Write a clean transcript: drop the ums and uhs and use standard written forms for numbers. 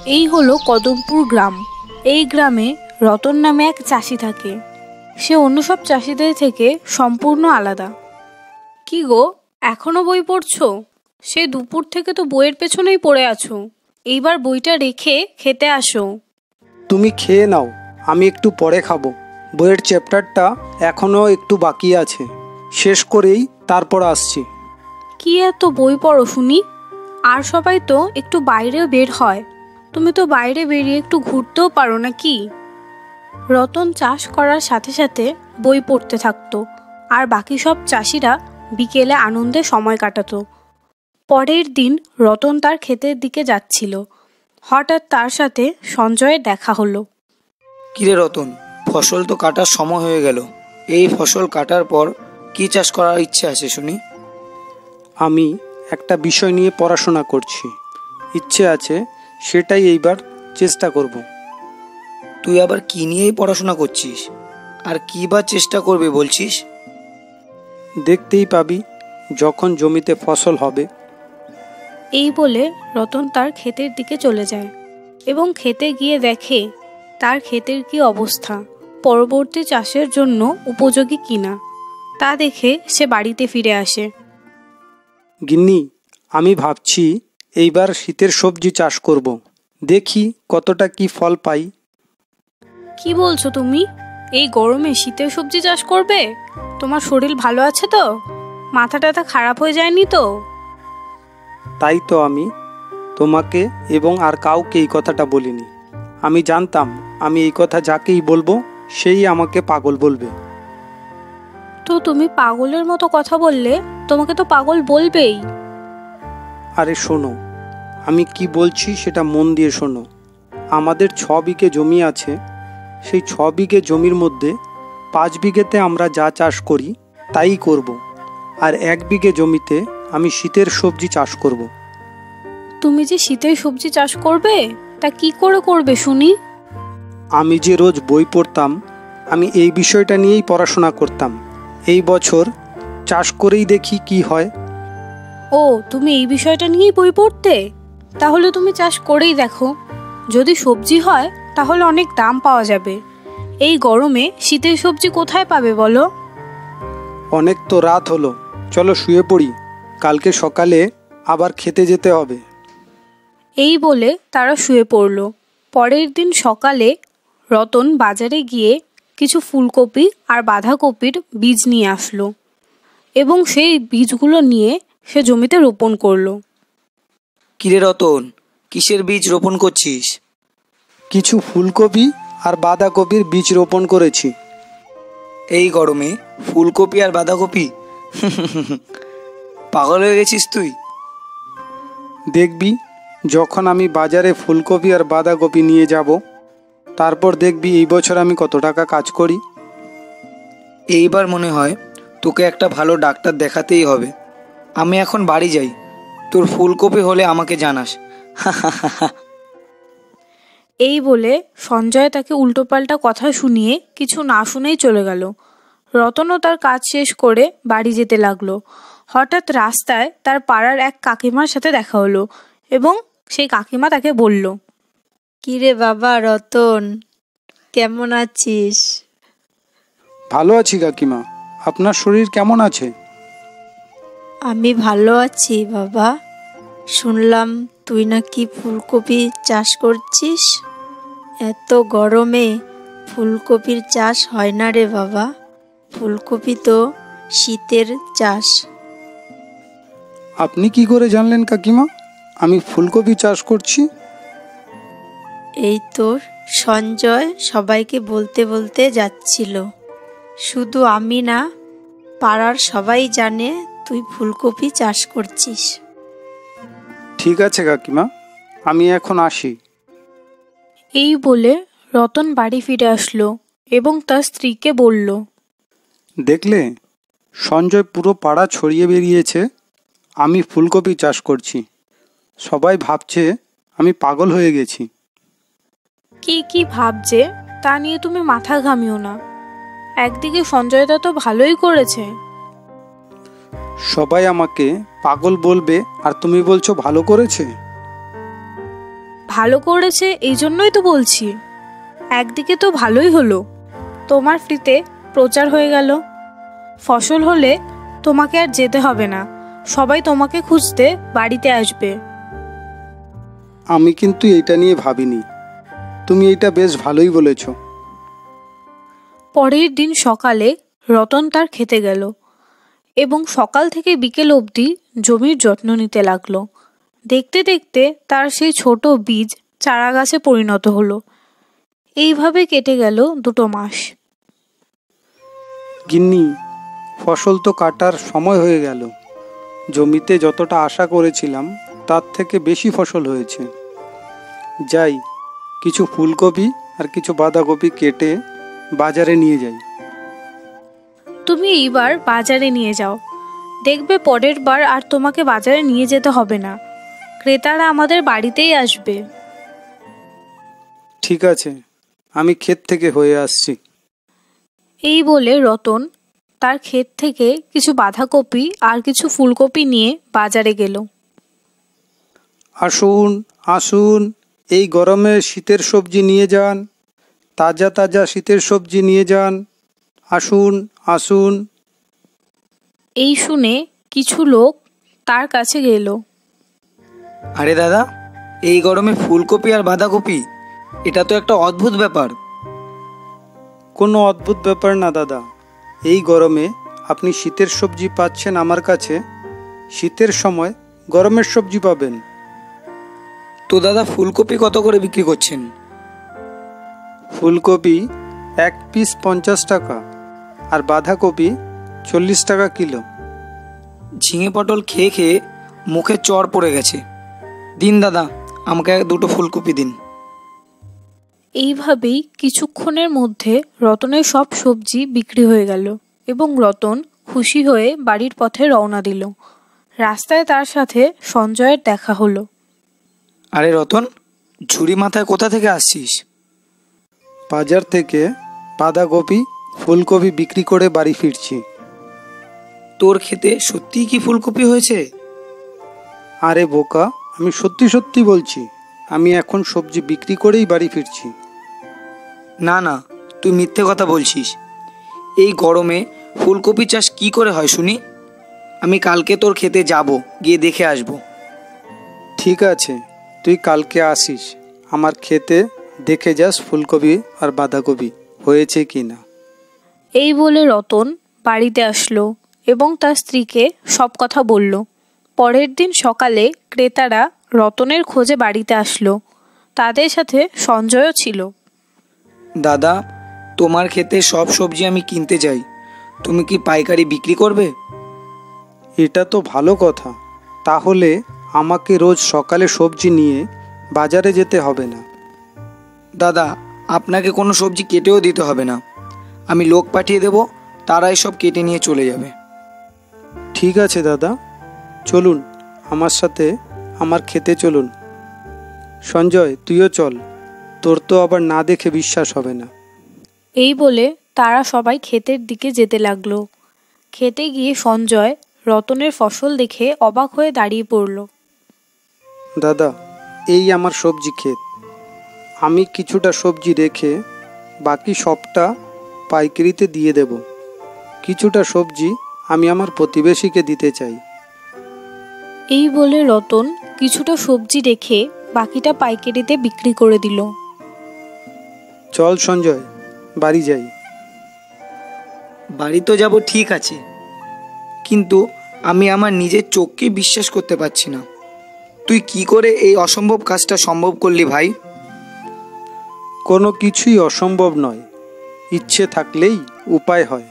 এই হলো কদমপুর গ্রাম। এই গ্রামে রতন নামে এক চাষি থাকে। সে অন্য সব চাষিদের থেকে সম্পূর্ণ আলাদা। কি গো, এখনো বই পড়ছো? সে দুপুর থেকে তো বইয়ের পেছনেই পড়ে আছো। এইবার বইটা রেখে খেতে আসো। তুমি খেয়ে নাও, আমি একটু পরে খাবো। বইয়ের চ্যাপ্টারটা এখনও একটু বাকি আছে, শেষ করেই তারপর আসছি। কি এত বই পড়ো শুনি? আর সবাই তো একটু বাইরেও বের হয়, তুমি তো বাইরে বেরিয়ে একটু ঘুরতেও পারো নাকি? রতন চাষ করার সাথে সাথে বই পড়তে থাকতো, আর বাকি সব চাষিরা বিকেলে আনন্দে সময় কাটাতো। পরের দিন রতন তার ক্ষেতের দিকে যাচ্ছিল। হঠাৎ তার সাথে সঞ্জয়ের দেখা হলো। কিরে রতন, ফসল তো কাটার সময় হয়ে গেল। এই ফসল কাটার পর কি চাষ করার ইচ্ছে আছে শুনি? আমি একটা বিষয় নিয়ে পড়াশোনা করছি, ইচ্ছে আছে, সেটাই এইবার চেষ্টা করব। তুই আবার কি নিয়েই পড়াশোনা করছিস? আর কি বা চেষ্টা করবে বলছিস? দেখতেই পাবি যখন জমিতে ফসল হবে। এই বলে রতন তার ক্ষেতের দিকে চলে যায় এবং খেতে গিয়ে দেখে তার ক্ষেতের কি অবস্থা, পরবর্তী চাষের জন্য উপযোগী কিনা তা দেখে সে বাড়িতে ফিরে আসে। গিন্নি, আমি ভাবছি এইবার শীতের সবজি চাষ করব, দেখি কতটা কি ফল পাই। কি বলছো তুমি? এই গরমে শীতের সবজি চাষ করবে? তোমার শরীর ভালো আছে তো? মাথা টাথা খারাপ হয়ে যায়নি তো? তাই তো আমি তোমাকে এবং আর কাউকে এই কথাটা বলিনি। আমি জানতাম আমি এই কথা যাকেই বলবো সেই আমাকে পাগল বলবে। তো তুমি পাগলের মতো কথা বললে তোমাকে তো পাগল বলবেই। আরে শোনো, আমি কি বলছি সেটা মন দিয়ে শোনো। আমাদের 6 বিঘে জমি আছে। সেই 6 বিঘে জমির মধ্যে 5 বিঘেতে আমরা যা চাষ করি তাই করব, আর 1 বিঘে জমিতে আমি শীতের সবজি চাষ করব। তুমি যে শীতের সবজি চাষ করবে, তা কি করে করবে শুনি? আমি যে রোজ বই পড়তাম, আমি এই বিষয়টা নিয়েই পড়াশোনা করতাম। এই বছর চাষ করেই দেখি কি হয়। ও, তুমি এই বিষয়টা নিয়েই বই পড়তে? তাহলে তুমি চাষ করেই দেখো। যদি সবজি হয় তাহলে অনেক দাম পাওয়া যাবে। এই গরমে শীতের সবজি কোথায় পাবে বলো? অনেক তো রাত হলো, চলো শুয়ে পড়ি, কালকে সকালে আবার খেতে যেতে হবে। এই বলে তারা শুয়ে পড়ল। পরের দিন সকালে রতন বাজারে গিয়ে কিছু ফুলকপি আর বাঁধাকপির বীজ নিয়ে আসলো এবং সেই বীজগুলো নিয়ে সে জমিতে রোপণ করলো। কিরে রতন, কিসের বীজ রোপণ করছিস? কিছু ফুলকপি আর বাঁধাকপির বীজ রোপণ করেছি। এই গরমে ফুলকপি আর বাঁধাকপি? পাগল হয়ে গেছিস তুই? দেখবি যখন আমি বাজারে ফুলকপি আর বাঁধাকপি নিয়ে যাব, তারপর দেখবি এই বছর আমি কত টাকা কাজ করি। এইবার মনে হয় তোকে একটা ভালো ডাক্তার দেখাতেই হবে। আমি এখন বাড়ি যাই, তোর ফুলকপি হলে আমাকে জানাস। এই বলে সঞ্জয় তাকে উল্টোপাল্টা কথা শুনিয়ে কিছু না শুনেই চলে গেল। রতনও তার কাজ শেষ করে বাড়ি যেতে লাগলো। হঠাৎ রাস্তায় তার পাড়ার এক কাকিমার সাথে দেখা হলো এবং সেই কাকিমা তাকে বলল, কিরে বাবা রতন, কেমন আছিস? ভালো আছি কাকিমা, আপনার শরীর কেমন আছে? আমি ভালো আছি বাবা। শুনলাম তুই নাকি ফুলকপি চাষ করছিস। এত গরমে ফুলকপির চাষ হয় না রে বাবা, ফুলকপি তো শীতের চাষ। আপনি কি করে জানলেন কাকিমা আমি ফুলকপি চাষ করছি? এই তোর সঞ্জয় সবাইকে বলতে বলতে যাচ্ছিল। শুধু আমি না, পাড়ার সবাই জানে তুই ফুলকপি চাষ করছিস। ঠিক আছে কাকিমা, আমি এখন আসি। এই বলে রতন বাড়ি ফিরে আসলো এবং তার স্ত্রীকে বলল, দেখলে, সঞ্জয় পুরো পাড়া ছড়িয়ে বেরিয়েছে আমি ফুলকপি চাষ করছি। সবাই ভাবছে আমি পাগল হয়ে গেছি। কি কি ভাবছে তা নিয়ে তুমি মাথা ঘামিও না। একদিকে সঞ্জয়দা তো ভালোই করেছে। সবাই আমাকে পাগল বলবে আর তুমি বলছো ভালো করেছে। ভালো করেছে এই জন্যই তো বলছি। একদিকে তো ভালোই হলো, তোমার ফ্রিতে প্রচার হয়ে গেল। ফসল হলে তোমাকে আর যেতে হবে না, সবাই তোমাকে খুঁজতে বাড়িতে আসবে। আমি কিন্তু এটা নিয়ে ভাবিনি, তুমি এটা বেশ ভালোই বলেছ। পরের দিন সকালে রতন তার খেতে গেল এবং সকাল থেকে বিকেল অবধি জমির যত্ন নিতে লাগলো। দেখতে দেখতে তার সেই ছোট বীজ চারা গাছে পরিণত হলো। এইভাবে কেটে গেল 2 মাস। গিন্নি, ফসল তো কাটার সময় হয়ে গেল। জমিতে যতটা আশা করেছিলাম তার থেকে বেশি ফসল হয়েছে। যাই, কিছু ফুলকপি আর কিছু বাঁধাকপি কেটে বাজারে নিয়ে যাই। তুমি এইবার বাজারে নিয়ে যাও, দেখবে পরের বার আর তোমাকে বাজারে নিয়ে যেতে হবে না, ক্রেতারা আমাদের বাড়িতেই আসবে। ঠিক আছে, আমি ক্ষেত থেকে হয়ে আসছি। এই বলে রতন তার ক্ষেত থেকে কিছু বাঁধাকপি আর কিছু ফুলকপি নিয়ে বাজারে গেল। আসুন আসুন, এই গরমে শীতের সবজি নিয়ে যান, তাজা তাজা শীতের সবজি নিয়ে যান, আসুন আসুন। এই শুনে কিছু লোক তার কাছে গেল। আরে দাদা, এই গরমে ফুলকপি আর বাঁধাকপি, এটা তো একটা অদ্ভুত ব্যাপার। কোনো অদ্ভুত ব্যাপার না দাদা, এই গরমে আপনি শীতের সবজি পাচ্ছেন আমার কাছে, শীতের সময় গরমের সবজি পাবেন। তো দাদা, ফুলকপি কত করে বিক্রি করছেন? ফুলকপি 1 পিস 50 টাকা আর বাঁধাকপি 40 টাকা কিলো। ঝিঙে পটল খেয়ে খেয়ে মুখে চড় পড়ে গেছে। দিন দাদা, আমাকে 2টো ফুলকপি দিন। এইভাবেই কিছুক্ষণের মধ্যে রতনের সব সবজি বিক্রি হয়ে গেল এবং রতন খুশি হয়ে বাড়ির পথে রওনা দিল। রাস্তায় তার সাথে সঞ্জয়ের দেখা হলো। আরে রতন, ঝুড়ি মাথায় কোথা থেকে আসছিস? বাজার থেকে বাঁধাকপি ফুলকপি বিক্রি করে বাড়ি ফিরছি। তোর খেতে সত্যিই কি ফুলকপি হয়েছে? আরে বোকা, আমি সত্যি সত্যি বলছি, আমি এখন সবজি বিক্রি করেই বাড়ি ফিরছি। না না, তুই মিথ্যে কথা বলছিস। এই গরমে ফুলকপি চাষ কি করে হয় শুনি? আমি কালকে তোর খেতে যাব, গিয়ে দেখে আসব। ঠিক আছে, তুই কালকে আসিস, আমার খেতে দেখে যাস ফুলকপি আর বাঁধাকপি হয়েছে কি না। এই বলে রতন বাড়িতে আসলো এবং তার স্ত্রীকে সব কথা বলল। পরের দিন সকালে ক্রেতারা রতনের খোঁজে বাড়িতে আসলো, তাদের সাথে সঞ্জয়ও ছিল। দাদা, তোমার খেতে সব সবজি আমি কিনতে চাই, তুমি কি পাইকারি বিক্রি করবে? এটা তো ভালো কথা, তাহলে আমাকে রোজ সকালে সবজি নিয়ে বাজারে যেতে হবে না। দাদা, আপনাকে কোনো সবজি কেটেও দিতে হবে না, আমি লোক পাঠিয়ে দেব, তারাই সব কেটে নিয়ে চলে যাবে। ঠিক আছে দাদা, চলুন আমার সাথে আমার খেতে চলুন। সঞ্জয়, তুইও চল, তোর তো আবার না দেখে বিশ্বাস হবে না। এই বলে তারা সবাই ক্ষেতের দিকে যেতে লাগলো। খেতে গিয়ে সঞ্জয় রতনের ফসল দেখে অবাক হয়ে দাঁড়িয়ে পড়ল। দাদা, এই আমার সবজি ক্ষেত, আমি কিছুটা সবজি রেখে বাকি সবটা পাইকারিতে দিয়ে দেব। কিছুটা সবজি আমি আমার প্রতিবেশীকে দিতে চাই। এই বলে রতন কিছুটা সবজি রেখে বাকিটা পাইকারিতে বিক্রি করে দিল। চল সঞ্জয়, বাড়ি যাই। বাড়ি তো যাব ঠিক আছে, কিন্তু আমি আমার নিজের চোখকে বিশ্বাস করতে পারছি না। তুই কি করে এই অসম্ভব কাজটা সম্ভব করলি ভাই? কোনো কিছুই অসম্ভব নয়, ইচ্ছে থাকলেই উপায় হয়।